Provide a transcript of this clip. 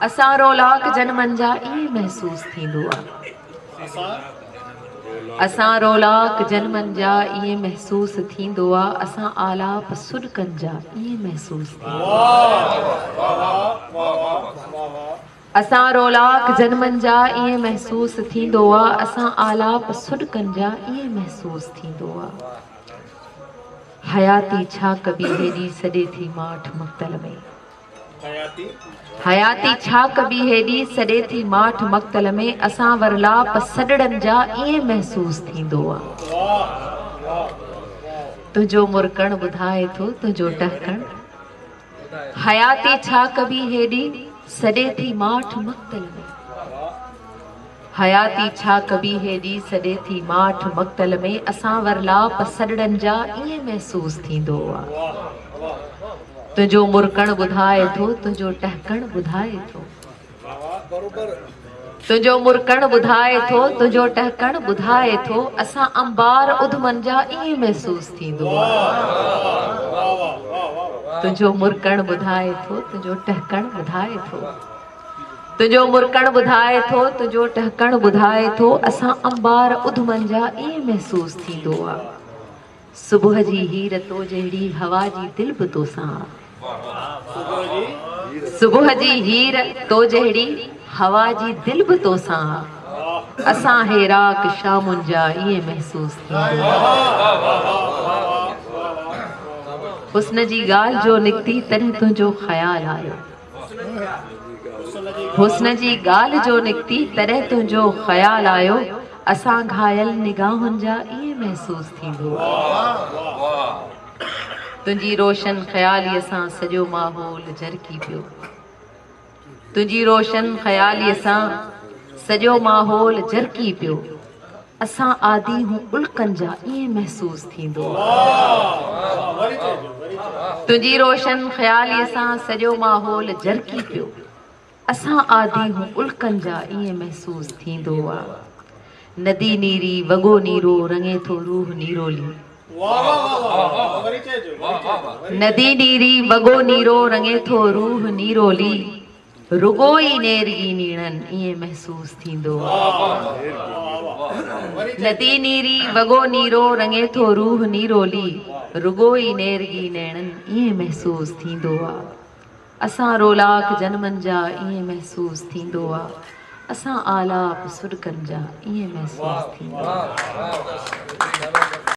असां रौलाक जनमनि जा इहे महसूस थींदो आहे। असां रौलाक जनमनि जा इहे महसूस थींदो आहे। असां आलाप सुॾकनि जा इहे महसूस थींदो आहे। असां रौलाक जनमनि जा इहे महसूस थींदो आहे। असां आलाप सुॾकनि जा इहे महसूस थींदो आहे। हयाती छा कबी हेॾी सॾे थी माठ मक़्तल में। हयाती छा कबी हेॾी सॾे थी माठ मक़्तल में। असां वरलाप सॾड़नि जा ईअं महसूस थींदो आहे। तुंहिंजो मुरकण ॿुधाए थो तुंहिंजो टहकण। हयाती छा कबी हेॾी सॾे थी माठ मक़्तल में। हयाती छा कबी हेॾी सॾे थी माठ मक़्तल में। असां वरलाप सॾड़नि जा ईअं महसूस थींदो आहे। तुंहिंजो मुरकण ॿुधाए थो तुंहिंजो टहकण ॿुधाए थो। तुंहिंजो मुरकण ॿुधाए थो तुंहिंजो टहकण ॿुधाए थो। असां अंबार उधमनि जा ईअं महसूस थींदो आहे। तुंहिंजो मुरकण ॿुधाए थो तुंहिंजो टहकण ॿुधाए थो। तुंहिंजो मुरकण ॿुधाए थो तुंहिंजो टहकण ॿुधाए थो। असां अंबार उधमनि जा ईअं महसूस थींदो आहे। सुबुह जी हीर तो जहिड़ी हवा जी दिल बि तोसां। सुबुह जी हीर तो जहिड़ी हवा जी दिल बि तोसां। असां हेराक शामुनि जा ईअं महसूस थींदो आहे। हुस्न जी ॻाल्हि जो निकिती तॾहिं तुंहिंजो ख़्यालु आयो। हुस्न जी ॻाल्हि जो निकिती तॾहिं तुंहिंजो ख़्यालु आयो। असां घायल निगाहुनि जा ईअं महसूस थींदो आहे। तुंहिंजी रोशन ख़्यालीअ सां सॼो माहौल जरकी पियो। तुंहिंजी रोशन ख़्यालीअ सां सॼो माहौल जरकी पियो। असां आदि हूं उल्कनि जा ईअं महसूस थींदो आहे। तुंहिंजी रोशन ख़्यालीअ सां सॼो माहौल जरकी पियो। असां आदि हूं उल्कनि जा ईअं महसूस थींदो आहे। नदी नीरी वॻो नीरो रंगे थो रूह नीरोली। नदी नीरी वॻो नीरो रंगे थो रूह नीरोली। रुगो ई नेरगी नीड़नि ईअं महसूस थींदो आहे। नदी नीरी वॻो नीरो रंगे थो रूह नीरोली। रुगो ई नेरगी नेड़नि ईअं महसूस थींदो आहे। असां रौलाक जनमनि जा ईअं महसूस थींदो आहे। असां आलाप सुॾकनि जा ईअं महसूस थींदो आहे।